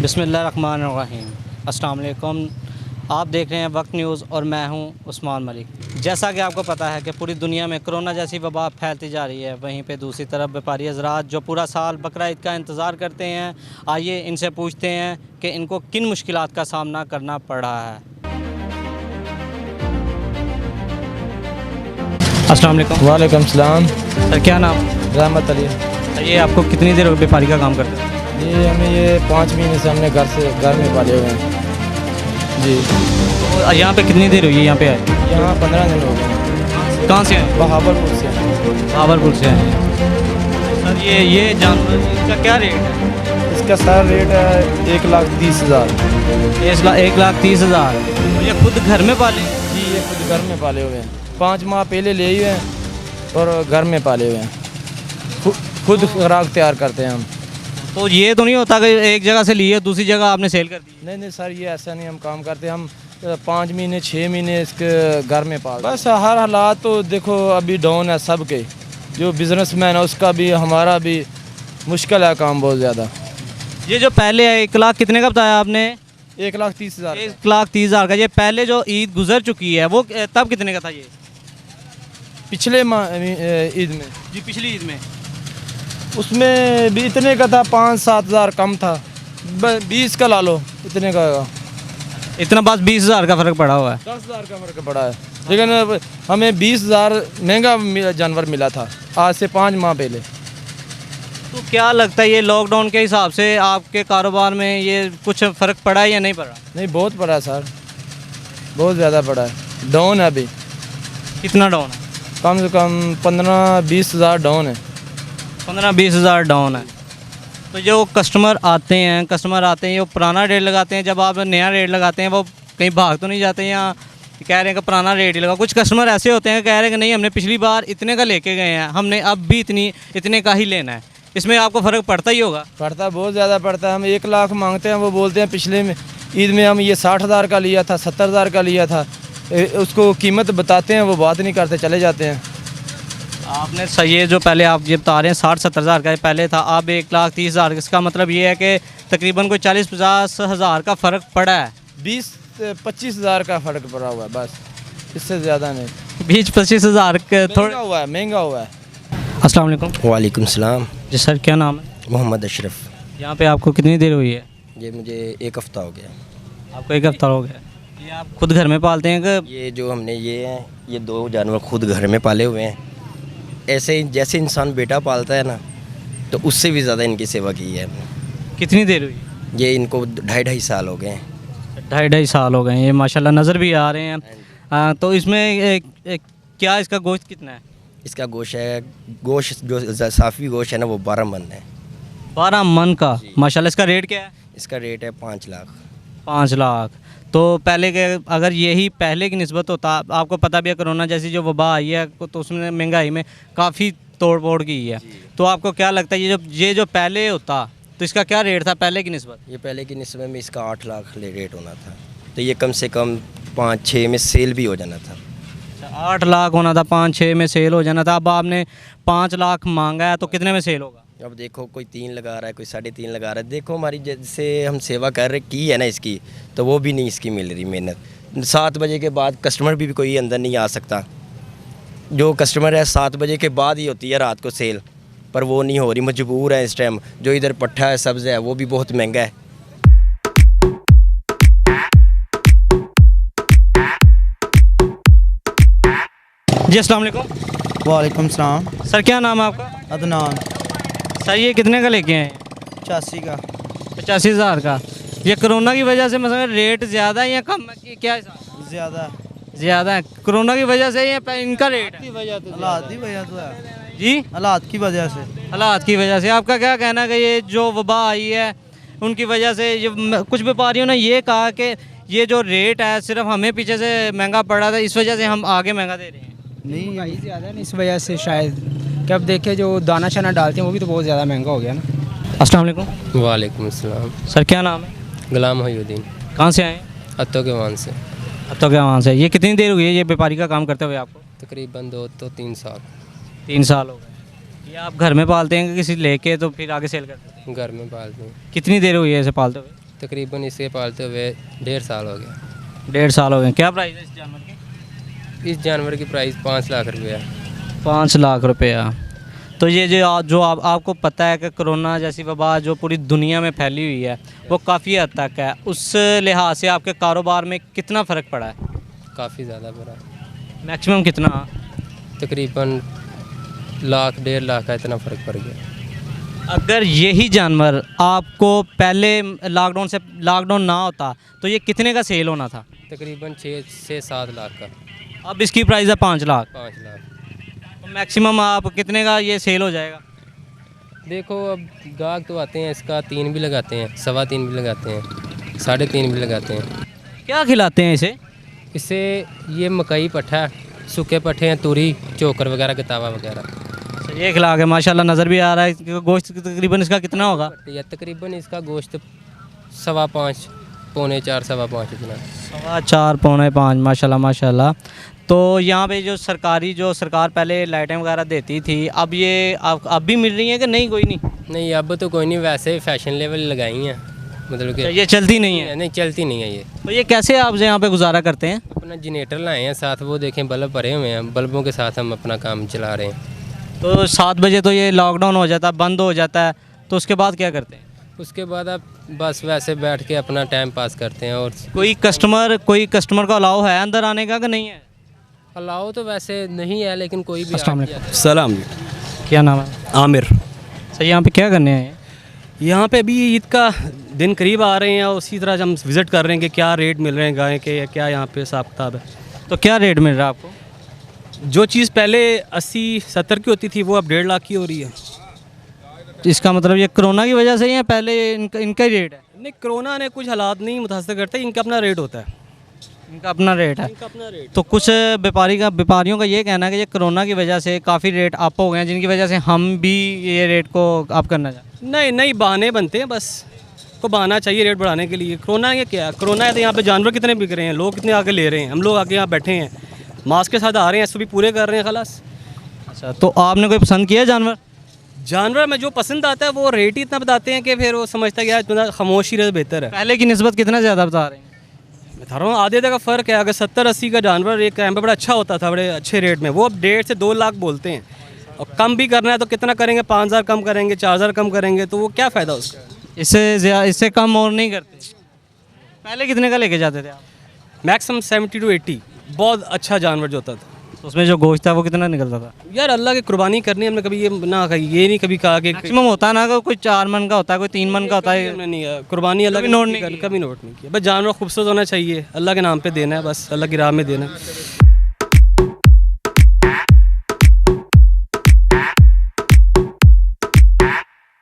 बिस्मिल्लाहिर्रहमानिर्रहीम। अस्सलाम वालेकुम। आप देख रहे हैं वक्त न्यूज़ और मैं हूं उस्मान मलिक। जैसा कि आपको पता है कि पूरी दुनिया में कोरोना जैसी वबा फैलती जा रही है, वहीं पे दूसरी तरफ व्यापारी हज़रात जो पूरा साल बकरा ईद का इंतज़ार करते हैं, आइए इनसे पूछते हैं कि इनको किन मुश्किलात का सामना करना पड़ रहा है। अस्सलाम वालेकुम। वालेकुम सलाम। सर क्या नाम? रहमत अली। ये आपको कितनी देर हो व्यापारी का काम करते हैं? ये 5 महीने से हमने घर में पाले हुए हैं जी। तो यहाँ पे कितनी देर हुई है यहाँ पे आए? यहाँ 15 दिन हो गए। कहाँ से आए? बहावलपुर से हैं। बहावलपुर से आए हैं। सर ये जानवर इसका क्या रेट है? इसका सर रेट है 1,30,000। 1,30,000। ये खुद घर में पाले? जी ये खुद घर में पाले हुए हैं। 5 माह पहले ले हुए हैं और घर में पाले हुए हैं। खुद खुराक तैयार करते हैं हम। तो ये तो नहीं होता कि एक जगह से लिए दूसरी जगह आपने सेल कर दी? नहीं सर, ये ऐसा नहीं हम काम करते। हम 5 महीने 6 महीने इसके घर में पाल। बस हर हालात तो देखो अभी डाउन है सबके। जो बिजनेसमैन है उसका भी हमारा भी मुश्किल है काम बहुत ज़्यादा। ये जो पहले है 1 लाख कितने का बताया आपने? 1,30,000। 1,30,000 का। ये पहले जो ईद गुजर चुकी है वो तब कितने का था ये? पिछले ईद में जी पिछली ईद में उसमें भी इतने का था, 5-7 हज़ार कम था। 20 का ला लो, इतने का इतना बस 20,000 का फ़र्क पड़ा हुआ है। 10,000 का फ़र्क पड़ा है। लेकिन हमें 20,000 महंगा जानवर मिला था आज से 5 माह पहले। तो क्या लगता है ये लॉकडाउन के हिसाब से आपके कारोबार में ये कुछ फ़र्क पड़ा है या नहीं पड़ा? नहीं बहुत पड़ा है सर, बहुत ज़्यादा पड़ा है। डाउन है अभी। कितना डाउन है? कम से कम 15-20 हज़ार डाउन है। 15-20 हज़ार डाउन है। तो जो कस्टमर आते हैं ये पुराना रेट लगाते हैं। जब आप नया रेट लगाते हैं वो कहीं भाग तो नहीं जाते हैं या कह रहे हैं कि पुराना रेट ही लगा? कुछ कस्टमर ऐसे होते हैं कह रहे हैं कि नहीं हमने पिछली बार इतने का लेके गए हैं, हमने अब भी इतने का ही लेना है। इसमें आपको फ़र्क पड़ता ही होगा? पड़ता, बहुत ज़्यादा पड़ता है। हम 1 लाख मांगते हैं, वो बोलते हैं पिछले में ईद में हम ये 60,000 का लिया था, 70,000 का लिया था। उसको कीमत बताते हैं, वो बात नहीं करते, चले जाते हैं। आपने सही है, जो पहले आप ये बता रहे हैं 60-70 हज़ार का पहले था, अब 1,30,000। इसका मतलब ये है कि तकरीबन कोई 40-50 हज़ार का फ़र्क पड़ा है। 20-25 हज़ार का फ़र्क पड़ा हुआ है बस, इससे ज़्यादा नहीं। 20-25 हज़ार के थोड़ा हुआ है, महंगा हुआ है। अस्सलाम वालेकुम। वालेकुम सलाम। जी सर क्या नाम है? मोहम्मद अशरफ। यहाँ पे आपको कितनी देर हुई है? ये मुझे 1 हफ़्ता हो गया। आपको 1 हफ़्ता हो गया। ये आप खुद घर में पालते हैं कि? ये जो हमने ये 2 जानवर खुद घर में पाले हुए हैं। ऐसे जैसे इंसान बेटा पालता है ना, तो उससे भी ज़्यादा इनकी सेवा की है हमने। कितनी देर हुई? ये इनको 2.5 साल हो गए हैं। 2.5 साल हो गए हैं। ये माशाल्लाह नज़र भी आ रहे हैं। तो इसमें क्या इसका गोश्त कितना है? इसका गोश्त जो साफ़ी गोश्त है ना वो 12 मन है। 12 मन का माशाल्लाह। इसका रेट क्या है? इसका रेट है 5 लाख। 5 लाख। तो पहले के अगर यही पहले की निस्बत होता, आपको पता भी है कोरोना जैसी जो वबा आई है तो उसने महंगाई में काफ़ी तोड़ फोड़ की है। तो आपको क्या लगता है ये जो पहले होता तो इसका क्या रेट था पहले की निस्बत? ये पहले की निस्बत में इसका 8 लाख रेट होना था, तो ये कम से कम 5-6 में सेल भी हो जाना था। 8 लाख होना था, 5-6 में सेल हो जाना था। अब आपने 5 लाख मांगा है तो कितने में सेल होगा? अब देखो कोई 3 लगा रहा है, कोई 3.5 लगा रहा है। देखो हमारी जैसे हम सेवा कर रहे की है ना इसकी, तो वो भी नहीं इसकी मिल रही मेहनत। 7 बजे के बाद कस्टमर भी कोई अंदर नहीं आ सकता। जो कस्टमर है 7 बजे के बाद ही होती है रात को सेल, पर वो नहीं हो रही, मजबूर है इस टाइम। जो इधर पट्ठा है सब्ज़ है वो भी बहुत महंगा है। जी अस्सलाम वालेकुम। वालेकुम सलाम। सर क्या नाम है आपका? अदनान। सर ये कितने का लेके आए? 85 का। 85 हज़ार का। ये कोरोना की वजह से मतलब रेट ज़्यादा है या कम है? क्या ज़्यादा ज़्यादा है कोरोना की वजह से या इनका रेट है? हालात की वजह तो है जी, हालात की वजह से। हालात की वजह से। आपका क्या कहना है कि ये जो वबा आई है उनकी वजह से ये कुछ व्यापारियों ने ये कहा कि ये जो रेट है सिर्फ हमें पीछे से महंगा पड़ रहा था, इस वजह से हम आगे महंगा दे रहे हैं? नहीं महंगाई ज़्यादा है, इस वजह से शायद कि अब देखे जो दाना शाना डालते हैं वो भी तो बहुत ज़्यादा महंगा हो गया ना। अस्सलाम वालेकुम। वालेकुम अस्सलाम। सर क्या नाम है? गुलाम हयुद्दीन। कहाँ से आए? अत्तो के वान से। अब तो क्या वहाँ से? ये कितनी देर हुई है ये व्यापारी का काम करते हुए आपको? तकरीबन 2 तो 3 साल। 3 साल हो गए। ये आप घर में पालते हैं कि किसी लेके तो फिर आगे सेल करते हैं? घर में पालते हैं। कितनी देर हुई है इसे पालते हुए? तकरीबन इसे पालते हुए 1.5 साल हो गया। 1.5 साल हो गए। क्या प्राइस है इस जानवर की? इस जानवर की प्राइस 5 लाख रुपया। 5 लाख रुपया। तो ये जो आपको पता है कि कोरोना जैसी वबा जो पूरी दुनिया में फैली हुई है वो काफ़ी हद तक है, उस लिहाज से आपके कारोबार में कितना फ़र्क पड़ा है? काफ़ी ज़्यादा बड़ा, मैक्सिमम कितना? तकरीबन लाख 1.5 लाख का इतना फ़र्क पड़ गया। अगर यही जानवर आपको पहले लॉकडाउन ना होता तो ये कितने का सेल होना था? तकरीबन 6 से 7 लाख का। अब इसकी प्राइस है 5 लाख। 5 लाख। तो मैक्सिमम आप कितने का ये सेल हो जाएगा? देखो अब गाहक तो आते हैं, इसका 3 भी लगाते हैं, 3.25 भी लगाते हैं, 3.5 भी लगाते हैं। क्या खिलाते हैं इसे? इससे ये मकई पट्ठा, सूखे पट्ठे हैं, तुरी, चोकर वगैरह, गतावा वगैरह। अच्छा, ये खिला के माशाल्लाह नज़र भी आ रहा है कि गोश्त तकरीबन इसका कितना होगा? या तकरीबन इसका गोश्त 5.25, पौने 4, 5.25 इतना। 4, पौने 5 माशाल्लाह माशाल्लाह। तो यहाँ पे जो सरकार पहले लाइटें वगैरह देती थी, अब ये अब भी मिल रही हैं कि नहीं? कोई नहीं। नहीं अब तो कोई नहीं, वैसे फैशन लेवल लगाई हैं, मतलब कि ये चलती नहीं है। नहीं चलती नहीं है ये। तो ये कैसे आप यहाँ पे गुजारा करते हैं? अपना जनरेटर लाए हैं साथ, वो देखें बल्ब भरे हुए हैं, बल्बों के साथ हम अपना काम चला रहे हैं। तो 7 बजे तो ये लॉकडाउन हो जाता है, बंद हो जाता है, तो उसके बाद क्या करते हैं? उसके बाद आप बस वैसे बैठ के अपना टाइम पास करते हैं। और कोई कस्टमर को अलाउ है अंदर आने का कि नहीं है? अलाउ तो वैसे नहीं है, लेकिन कोई भी अस्सलाम आ गया। सलाम। क्या नाम है? आमिर। सर यहाँ पे क्या करने हैं? यहाँ पे अभी ईद का दिन करीब आ रहे हैं और उसी तरह हम विज़िट कर रहे हैं कि क्या रेट मिल रहे हैं गाय के, या क्या यहाँ पे हिसाब किताब है। तो क्या रेट मिल रहा है आपको? जो चीज़ पहले 80-70 की होती थी वो अब 1.5 लाख की हो रही है। इसका मतलब ये कोरोना की वजह से ही है, पहले इनका ही रेट है? नहीं, कोरोना ने कुछ हालात नहीं मुतासर करते, इनका अपना रेट होता है। इनका अपना रेट है। इनका अपना रेट। तो कुछ व्यापारियों का ये कहना है कि ये कोरोना की वजह से काफ़ी रेट अप हो गए हैं, जिनकी वजह से हम भी ये रेट को अप करना चाहते हैं। नहीं बहाने बनते हैं, बस को बहाना चाहिए रेट बढ़ाने के लिए। कोरोना ये क्या है? कोरोना है तो यहाँ पे जानवर कितने बिक रहे हैं, लोग कितने आके ले रहे हैं, हम लोग आके यहाँ बैठे हैं मास्क के साथ आ रहे हैं, सभी पूरे कर रहे हैं खलास। अच्छा, तो आपने कोई पसंद किया जानवर में जो पसंद आता है वो रेट ही इतना बताते हैं कि फिर वो समझता है कि यार इतना खामोशी रहे बेहतर है। पहले की निस्बत कितना ज़्यादा बता रहे हैं? मैं बता रहा हूँ आधे का फ़र्क है। अगर 70-80 का जानवर एक टाइम पे बड़ा अच्छा होता था, बड़े अच्छे रेट में, वो अब 1.5 से 2 लाख बोलते हैं। और कम भी करना है तो कितना करेंगे? 5,000 कम करेंगे, 4,000 कम करेंगे, तो वो क्या फ़ायदा उसका? इससे कम और नहीं करते? पहले कितने का लेके जाते थे आप? मैक्सिमम 70 to 80 बहुत अच्छा जानवर जो होता था। तो उसमें जो गोश्त था वो कितना निकलता था? यार अल्लाह की कुर्बानी करनी, हमने कभी ये ना कही, ये नहीं कभी कहा कि मैक्सिमम होता है ना कि कोई 4 मन का होता है, कोई 3 मन का होता है। हमने नहीं कुर्बानी अल्लाह कभी की नोट नहीं कभी नोट नहीं किया। बस जानवर खूबसूरत होना चाहिए, अल्लाह के नाम पे देना है, बस अल्लाह की राह में देना है।